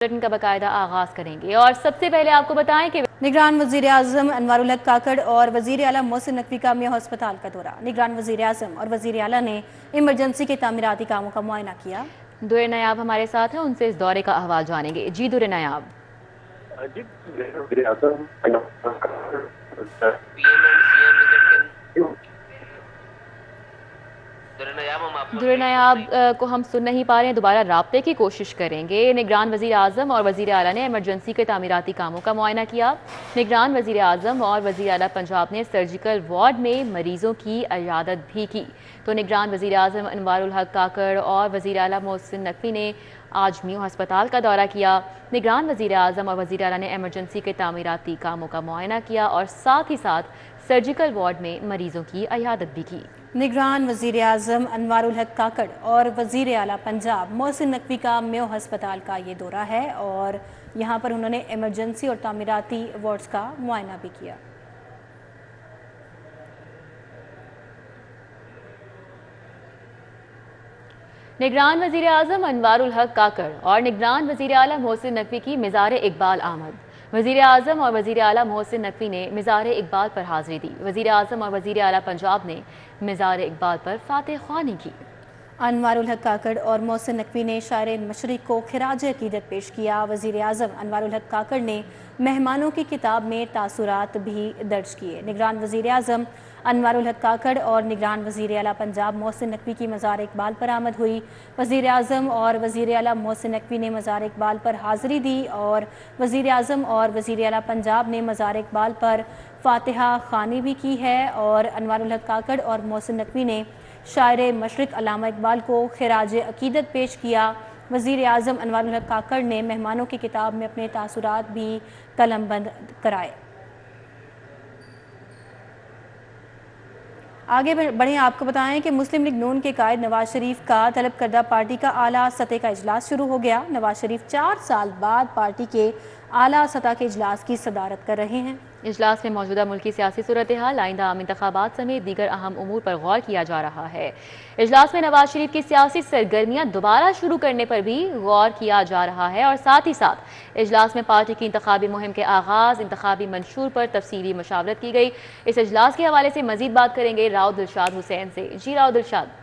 Bulletin का बाकायदा आगाज करेंगे और सबसे पहले आपको बताएं कि निगरान वजीर आजम अनवारुल हक काकड़ और वजीर आला मोहसिन नकवी का मियां अस्पताल का दौरा। निगरान वजीर आजम और वजीर आला ने इमरजेंसी के तामीराती कामों का मुआयना किया। दुरे नायाब हमारे साथ हैं, उनसे इस दौरे का अहवाल जानेंगे। जी दुरे नायाब। दुरे नायाब को हम सुन नहीं पा रहे हैं, दोबारा राब्ते की कोशिश करेंगे। निगरान वजीर आजम और वजीर आला ने इमरजेंसी के तामीराती कामों का मुआयना किया। निगरान वजीर आजम और वजीर आला पंजाब ने सर्जिकल वार्ड में मरीजों की इयादत भी की। तो निगरान वजीर आजम अनवारुल हक काकड़ और वजीर आला मोहसिन नकवी ने आज मियां अस्पताल का दौरा किया। निगरान वजीर आजम और वजीर आला ने इमरजेंसी के तामीराती कामों का मुआयना किया और साथ ही साथ सर्जिकल वार्ड में मरीजों की इयादत भी की। निगरान वजीर आजम अनवारुल हक काकड़ और वजीर आला पंजाब मोहसिन नकवी का मियां अस्पताल का ये दौरा है और यहाँ पर उन्होंने इमरजेंसी और तामीराती वार्ड्स का मुआयना भी किया। निगरान वजीर आजम अनवारुल हक काकड़ और निगरान वजीर आला मोहसिन नकवी की मिज़ार इकबाल आमद। वजीर आजम और वजीर आला मोहसिन नकवी ने मिज़ार इकबाल पर हाजिरी दी। वजीर आजम और वजीर आला पंजाब ने मिज़ार इकबाल पर फातह ख्वानी की। अनवारुल हक काकड़ और मोहसिन नकवी ने शायर मशरिक को खिराज अकीदत पेश किया। वजीर आजम अनवारुल हक काकड़ ने मेहमानों की किताब में तासुरात भी दर्ज किए। निगरान वजीर आजम अनवारुल हक काकड़ और निगरान वजीर आला पंजाब मोहसिन नकवी की मज़ार इकबाल पर आमद हुई। वजीर आजम और वजीर आला मोहसिन नकवी ने मज़ार इकबाल पर हाजिरी दी और वजीर आजम और वजीर आला पंजाब ने मज़ार इकबाल पर फातिहा ख़ानी भी की है। और अनवारुल हक काकड़ और मोहसिन नकवी ने शायर मशरिक अल्लामा इकबाल को खिराज अकीदत पेश किया। वजीर आजम अनवारुल हक काकड़ ने मेहमानों की किताब में अपने तासुरात भी कलमबंद कराए। आगे बढ़ें, आपको बताएं कि मुस्लिम लीग नून के कायद नवाज शरीफ का तलब करदा पार्टी का आला सतह का इजलास शुरू हो गया। नवाज शरीफ 4 साल बाद पार्टी के आला सतह के इजलास की सदारत कर रहे हैं। इजलास में मौजूदा मुल्की सियासी सूरत हाल, आइंदा आम इंतखाबात समेत दीगर अहम उमूर पर गौर किया जा रहा है। इजलास में नवाज शरीफ की सियासी सरगर्मियां दोबारा शुरू करने पर भी गौर किया जा रहा है और साथ ही साथ इजलास में पार्टी की इंतखाबी मुहिम के आगाज, इंतखाबी मंशूर पर तफसीली मशावरत की गई। इस इजलास के हवाले से मजीद बात करेंगे राव दिलशाद हुसैन से। जी राव दिलशाद।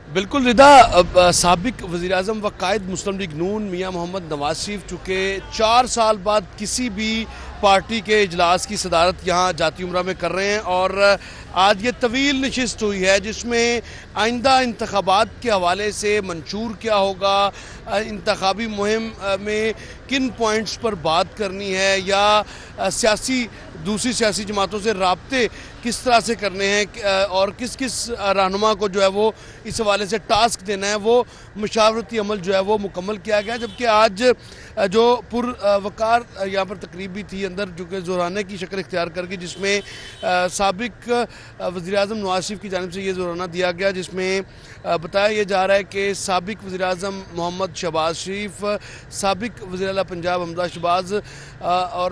बिल्कुल रिदा, साबिक वज़ीर आज़म व कायद मुस्लिम लीग नून मियां मोहम्मद नवाज शरीफ चूँकि 4 साल बाद किसी भी पार्टी के इजलास की सदारत यहाँ जाती उम्रा में कर रहे हैं और आज ये तवील नशिस्त हुई है जिसमें आइंदा इंतखाबात के हवाले से मंशूर क्या होगा, इंतखाबी मुहिम में किन पॉइंट्स पर बात करनी है या दूसरी सियासी जमातों से राब्ते किस तरह से करने हैं और किस किस रहनुमा को जो है वो इस हवाले से टास्क देना है, वो मशावरती अमल जो है वो मुकम्मल किया गया। जबकि आज जो पुरवकार यहाँ पर तकरीब भी थी अंदर, जो कि जोराने की शक्ल इख्तियार करके, जिसमें साबिक वज़ीर आज़म नवाज शरीफ की जानिब से ये जोराना दिया गया, जिसमें बताया यह जा रहा है कि साबिक वज़ीर आज़म मोहम्मद शहबाज शरीफ, साबिक वज़ीर आला पंजाब हमजा शहबाज और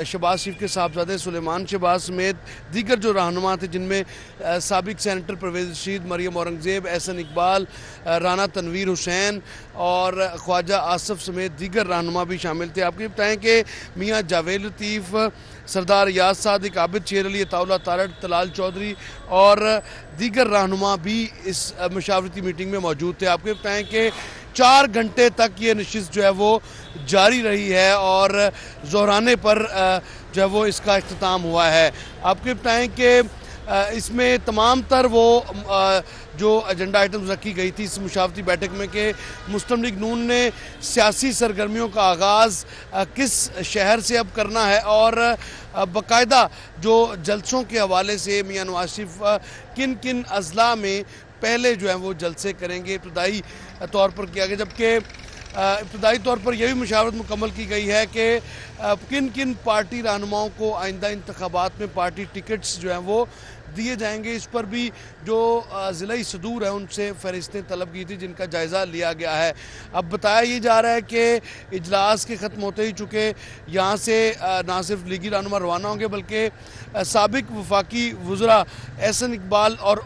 शहबाज शरीफ के साहबजादे सुलेमान शहबाज समेत दीगर जो रहनुमा थे, जिनमें साबिक सेनेटर परवेज़ रशीद, मरियम औरंगज़ेब, एहसन इकबाल, राना तनवीर हुसैन और ख्वाजा आसफ समेत दीगर रहनुमा भी शामिल थे। आपको बताएं कि मियाँ जावेद लतीफ़, सरदार याद सादिक, आबिद शेर अली, अताउल्लाह तारड़, तलाल चौधरी और दीगर रहनुमा भी इस मशावरती मीटिंग में मौजूद थे। आपको बताएं कि 4 घंटे तक ये नशिस्त जो है वो जारी रही है और जोहराने पर जो है वो इसका इख्तिताम हुआ है। आपको बताएं कि इसमें तमाम तर वो जो एजेंडा आइटम्स रखी गई थी इस मुशावरती बैठक में कि मुस्लिम लीग नून ने सियासी सरगर्मियों का आगाज़ किस शहर से अब करना है और बाकायदा जो जलसों के हवाले से मियां नवाज शरीफ किन किन अजला में पहले जो है वो जलसे करेंगे इब्तदाई तौर पर किया गया। जबकि इब्तदाई तौर पर यह भी मशावरत मुकम्मल की गई है कि किन किन पार्टी रहनुमाओं को आइंदा इंतखाबात में पार्टी टिकट्स जो हैं वो दिए जाएंगे। इस पर भी जो ज़िला सदूर है उनसे फहरिस्तें तलब की थी जिनका जायज़ा लिया गया है। अब बताया ये जा रहा है कि इजलास के ख़त्म होते ही चूँकि यहाँ से ना सिर्फ लीगी रहनुमा रवाना होंगे बल्कि साबिक वफाकी वज़रा एहसन इकबाल और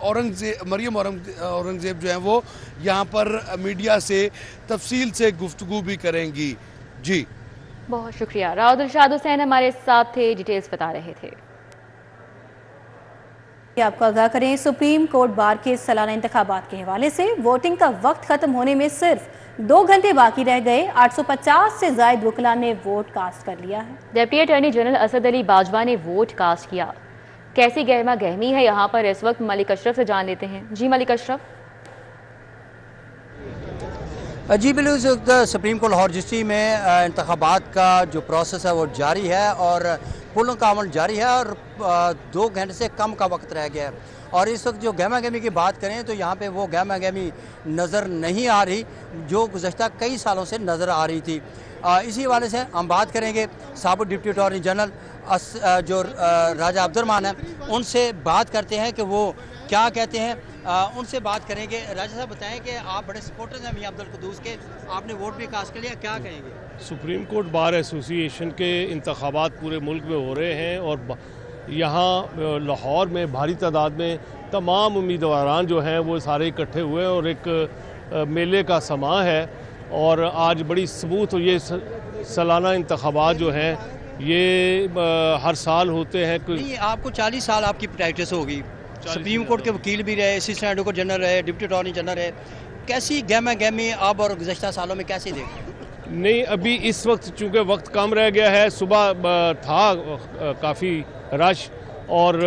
मरियम औरंगज़ेब जो हैं वो यहाँ पर मीडिया से तफसील से गुफ्तगू भी करेंगी। जी बहुत शुक्रिया। राव दिलशाद हुसैन हमारे साथ थे, डिटेल्स बता रहे थे। आपको आगाह करें, सुप्रीम कोर्ट बार के सालाना इंतखाबात के हवाले से वोटिंग का वक्त खत्म होने में सिर्फ 2 घंटे बाकी रह गए। 850 से ज्यादा वकला ने वोट कास्ट कर लिया है। Deputy attorney general Asad Ali Bajwa ने वोट कास्ट किया। कैसी गहमा गहमी है यहाँ पर इस वक्त, मलिक अशरफ से जान लेते हैं। जी मलिक अशरफ। जी बिल्कुल, इस वक्त सुप्रीम कोर्ट लाहौर रजिस्ट्री में इंतखाबात का जो प्रोसेस है वो जारी है और पुलों का अमल जारी है और 2 घंटे से कम का वक्त रह गया है। और इस वक्त जो गहमा गहमी की बात करें तो यहाँ पे वो गहमा गहमी नज़र नहीं आ रही जो गुज़श्ता कई सालों से नज़र आ रही थी। इसी हवाले से हम बात करेंगे साबिक डिप्टी अटॉर्नी जनरल जो राजा अब्दुर्रहमान हैं, उनसे बात करते हैं कि वो क्या कहते हैं। उनसे बात करेंगे। राजा साहब बताएं कि आप बड़े सपोर्टर्स हैं मियां अब्दुल कुद्दूस के, आपने वोट भी कास्ट कर लिया, क्या कहेंगे? सुप्रीम कोर्ट बार एसोसिएशन के इंतखाबात पूरे मुल्क में हो रहे हैं और यहाँ लाहौर में भारी तादाद में तमाम उम्मीदवारान जो हैं वो सारे इकट्ठे हुए हैं और एक मेले का समा है। और आज बड़ी सबूत ये सालाना इंतखाबात जो हैं ये हर साल होते हैं। नहीं, आपको 40 साल आपकी प्रैक्टिस होगी, सुप्रीम कोर्ट के वकील भी रहे, असिस्टेंट एडवोकेट जनरल रहे, डिप्टी अटॉर्नी जनरल रहे, कैसी गहमा गहमी अब और गुज़श्ता सालों में कैसी देखें? नहीं, अभी इस वक्त चूँकि वक्त कम रह गया है, सुबह था काफ़ी रश और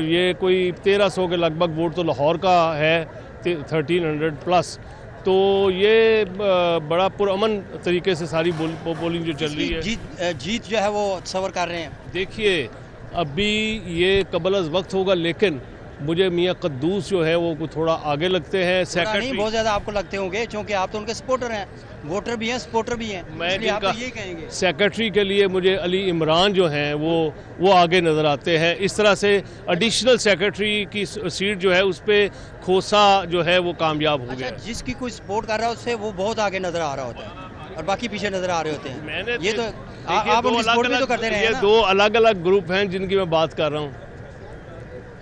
ये कोई 1300 के लगभग वोट तो लाहौर का है, 1300 प्लस, तो ये बड़ा पुरअमन तरीके से सारी पोलिंग जो चल रही है। जीत जो है वो तस्वर कर रहे हैं। देखिए अभी ये कबल अज़ वक्त होगा, लेकिन मुझे मियां कुद्दूस जो है वो थोड़ा आगे लगते हैं। सेक्रेटरी बहुत ज़्यादा आपको लगते होंगे क्योंकि आप तो उनके सपोर्टर हैं, वोटर भी हैं, सपोर्टर भी हैं। मैं आप तो ये कहेंगे सेक्रेटरी के लिए मुझे अली इमरान जो हैं वो आगे नज़र आते हैं। इस तरह से एडिशनल सेक्रेटरी की सीट जो है उस पर खोसा जो है वो कामयाब हो गया। जिसकी कोई सपोर्ट कर रहा है उससे वो बहुत आगे नज़र आ रहा होता है और बाकी पीछे नज़र आ रहे होते हैं। मैंने ये तो आप उनकी सपोर्ट भी तो करते रहे हैं। ये 2 अलग अलग ग्रुप हैं जिनकी मैं बात कर रहा हूँ।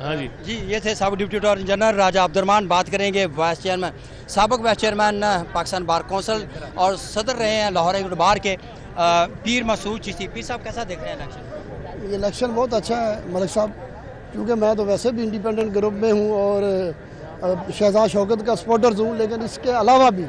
हाँ जी, ये थे साबिक डिप्टी अटॉर्नी जनरल राजा अब्दुर्रहमान। बात करेंगे वाइस चेयरमैन, साबिक vice chairman Pakistan bar council और सदर रहे हैं लाहौर हाई कोर्ट बार के पीर मसूद चिश्ती। पीर साहब कैसा देख रहे हैं इलेक्शन? ये इलेक्शन बहुत अच्छा है मलिक साहब, क्योंकि मैं तो वैसे भी इंडिपेंडेंट ग्रुप में हूँ और शहजाद शौकत का सपोर्टर्स हूँ, लेकिन इसके अलावा भी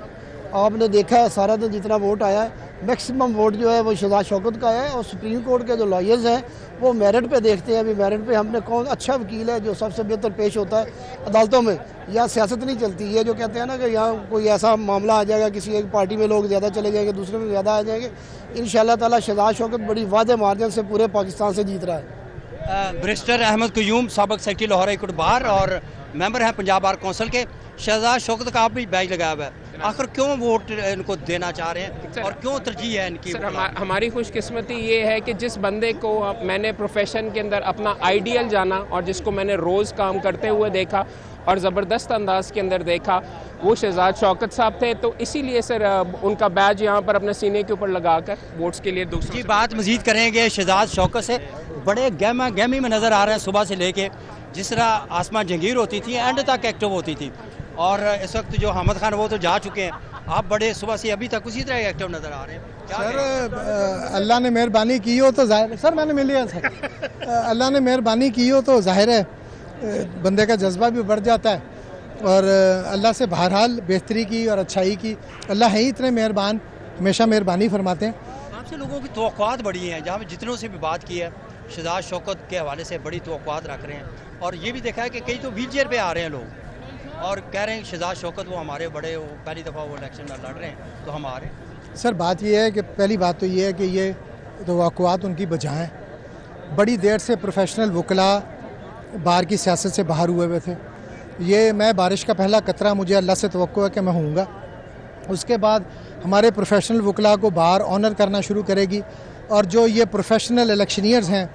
आपने देखा है सारा दिन जितना वोट आया है, मैक्सिमम वोट जो है वो शहजाद शौकत का है। और सुप्रीम कोर्ट के जो लॉयर्स हैं वो मेरिट पे देखते हैं। अभी मेरिट पे हमने कौन अच्छा वकील है जो सबसे बेहतर पेश होता है अदालतों में। यहाँ सियासत नहीं चलती, ये जो कहते हैं ना कि यहाँ कोई ऐसा मामला आ जाएगा, किसी एक पार्टी में लोग ज़्यादा चले जाएंगे, दूसरे में ज़्यादा आ जाएंगे। इंशाअल्लाह ताला शहजाद शौकत बड़ी वादे मार्जिन से पूरे पाकिस्तान से जीत रहा है। बैरिस्टर अहमद क़य्यूम साबिक secretary Lahore high court bar और मेंबर हैं पंजाब बार कौंसिल के, शहजाद शौकत का आप भी बैच लगाया हुआ है, आखिर क्यों वोट इनको देना चाह रहे हैं और क्यों तरजीह है इनकी? सर हमारी खुशकिस्मती ये है कि जिस बंदे को मैंने प्रोफेशन के अंदर अपना आइडियल जाना और जिसको मैंने रोज़ काम करते हुए देखा और ज़बरदस्त अंदाज के अंदर देखा, वो शहजाद शौकत साहब थे। तो इसीलिए सर उनका बैज यहाँ पर अपने सीने के ऊपर लगाकर वोट्स के लिए दूसरी जी बात मजीद करेंगे। शहजाद शौकत से बड़े गहमा गहमी में नज़र आ रहे हैं, सुबह से लेके जिस तरह आसमान जंगीर होती थी एंड तक एक्टिव होती थी, और इस वक्त जो हमद खान वो तो जा चुके हैं, आप बड़े सुबह से अभी तक उसी तरह एक्टिव नज़र आ रहे हैं। सर अल्लाह ने मेहरबानी की हो तो जाहिर है, सर मैंने मिल लिया सर, अल्लाह ने मेहरबानी की हो तो जाहिर है बंदे का जज्बा भी बढ़ जाता है और अल्लाह से बहरहाल बेहतरी की और अच्छाई की, अल्लाह है ही इतने मेहरबान, हमेशा मेहरबानी फरमाते हैं। आपसे लोगों की तवक्कुआत बड़ी हैं, जहाँ जितनों से भी बात की है शहजाद शौकत के हवाले से बड़ी तवक्कुआत रख रहे हैं और ये भी देखा है कि कई तो व्हील चेयर पर आ रहे हैं लोग और कह रहे हैं शहजाद शौकत वो हमारे बड़े, वो पहली दफ़ा वो इलेक्शन में लड़ रहे हैं तो हम आ रहे हैं। सर बात ये है कि पहली बात तो ये है कि ये तवक्कुआत उनकी बजाएँ, बड़ी देर से प्रोफेशनल वकला बार की सियासत से बाहर हुए थे। ये मैं बारिश का पहला कतरा मुझे अल्लाह से तवक्को है कि मैं होऊंगा। उसके बाद हमारे प्रोफेशनल वकला को बाहर ऑनर करना शुरू करेगी और जो ये प्रोफेशनल इलेक्शनियर्स हैं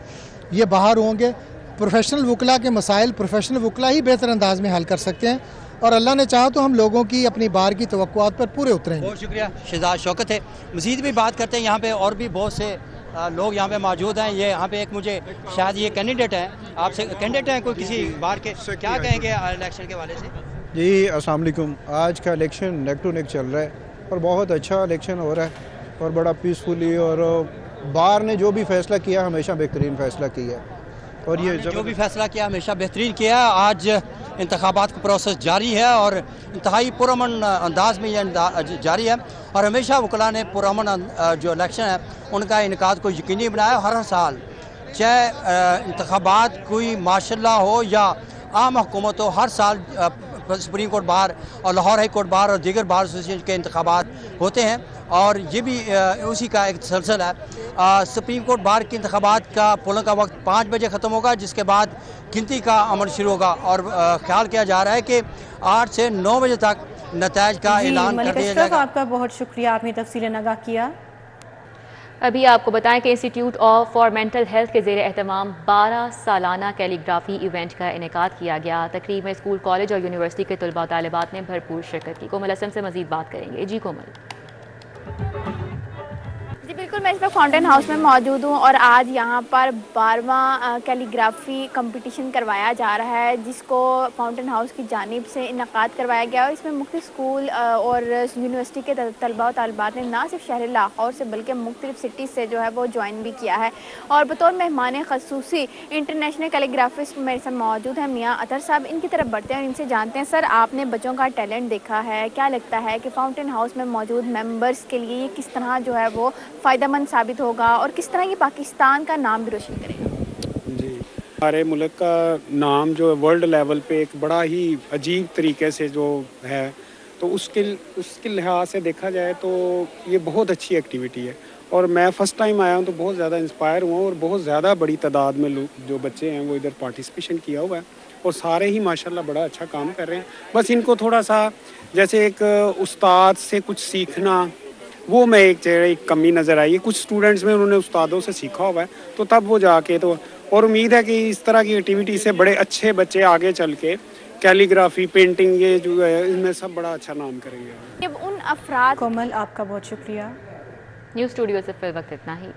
ये बाहर होंगे प्रोफेशनल वकला के मसाइल प्रोफेशनल वकला ही बेहतर अंदाज में हल कर सकते हैं, और अल्लाह ने चाहा तो हम लोगों की अपनी बार की तवक्कुआत पर पूरे उतरेंगे। बहुत शुक्रिया शहजाद शौकत है। मज़ीद भी बात करते हैं, यहाँ पे और भी बहुत से लोग यहाँ पे मौजूद हैं। ये यहाँ पे एक मुझे शायद ये कैंडिडेट हैं, आपसे कैंडिडेट हैं कोई किसी बार के, क्या कहेंगे इलेक्शन के हवाले से? जी अस्सलाम वालेकुम। आज का इलेक्शन नेक टू नेक चल रहा है और बहुत अच्छा इलेक्शन हो रहा है और बड़ा पीसफुली, और बार ने जो भी फैसला किया हमेशा बेहतरीन फैसला किया, और ये जो भी फैसला किया हमेशा बेहतरीन किया। आज इंतखाबात का प्रोसेस जारी है और इंतहाई पुरअमन अंदाज में यह जारी है, और हमेशा वकला ने पुरअमन जो इलेक्शन है उनका इनकाद को यकीनी बनाया। हर साल चाहे इंतखाबात कोई माशाल्लाह हो या आम हुकूमत हो, हर साल सुप्रीम कोर्ट बार और लाहौर हाई कोर्ट बार और दीगर बार एसोसिएशन के इंतखाबात होते हैं, और ये भी उसी का एक तसलसल है। सुप्रीम कोर्ट बार के इंतखाबात का पोलिंग का वक्त 5 बजे ख़त्म होगा, जिसके बाद गिनती का अमल शुरू होगा, और ख्याल किया जा रहा है कि 8 से 9 बजे तक नताइज का ऐलान कर दिया जाएगा। आपका बहुत शुक्रिया, आपने तफसीलें आगाह किया। अभी आपको बताएं कि इंस्टीट्यूट फॉर मेंटल हेल्थ के ज़ेर एहतमाम 12 सालाना कैलीग्राफी इवेंट का इनेकाद किया गया। तकरीब में स्कूल, कॉलेज और यूनिवर्सिटी के तलबा और तालिबात ने भरपूर शिरकत की। कोमल असम से मजीद बात करेंगे। जी कोमल। जी बिल्कुल, मैं इस वक्त फाउंटेन हाउस में मौजूद हूँ और आज यहाँ पर 12वां कैलीग्राफी कंपटीशन करवाया जा रहा है, जिसको फाउंटेन हाउस की जानिब से इनकाद करवाया गया। और इसमें मुख्तलिफ स्कूल और यूनिवर्सिटी के तलबा और तालिबात ने ना सिर्फ शहर लाहौर से बल्कि मुख्तलिफ सिटीज़ से जो है वो ज्वाइन भी किया है। और बतौर मेहमान खसूसी इंटरनेशनल कैलीग्राफिस्ट मेरे साथ मौजूद हैं मियाँ अतर साहब। इनकी तरफ बढ़ते हैं और इनसे जानते हैं, सर आपने बच्चों का टैलेंट देखा है, क्या लगता है कि फाउंटेन हाउस में मौजूद मेम्बर्स के लिए ये किस तरह जो है वो फ़ायदेमंद साबित होगा और किस तरह ये पाकिस्तान का नाम भी रोशन करेगा? जी, हमारे मुल्क का नाम जो वर्ल्ड लेवल पे एक बड़ा ही अजीब तरीके से जो है, तो उसके लिहाज से देखा जाए तो ये बहुत अच्छी एक्टिविटी है। और मैं फ़र्स्ट टाइम आया हूँ तो बहुत ज़्यादा इंस्पायर हुआ और बहुत ज़्यादा बड़ी तादाद में लोग जो बच्चे हैं वो इधर पार्टिसिपेशन किया हुआ है और सारे ही माशाल्लाह बड़ा अच्छा काम कर रहे हैं। बस इनको थोड़ा सा जैसे एक उस्ताद से कुछ सीखना, वो मैं एक कमी नज़र आई है। कुछ स्टूडेंट्स में उन्होंने उस्तादों से सीखा हुआ है, तो तब वो जाके तो, और उम्मीद है कि इस तरह की एक्टिविटी से बड़े अच्छे बच्चे आगे चल के कैलीग्राफी, पेंटिंग, ये जो है इनमें सब बड़ा अच्छा नाम करेंगे। उन अफराद। कोमल, आपका बहुत शुक्रिया। न्यूज़ स्टूडियो से फिर वक्त इतना ही।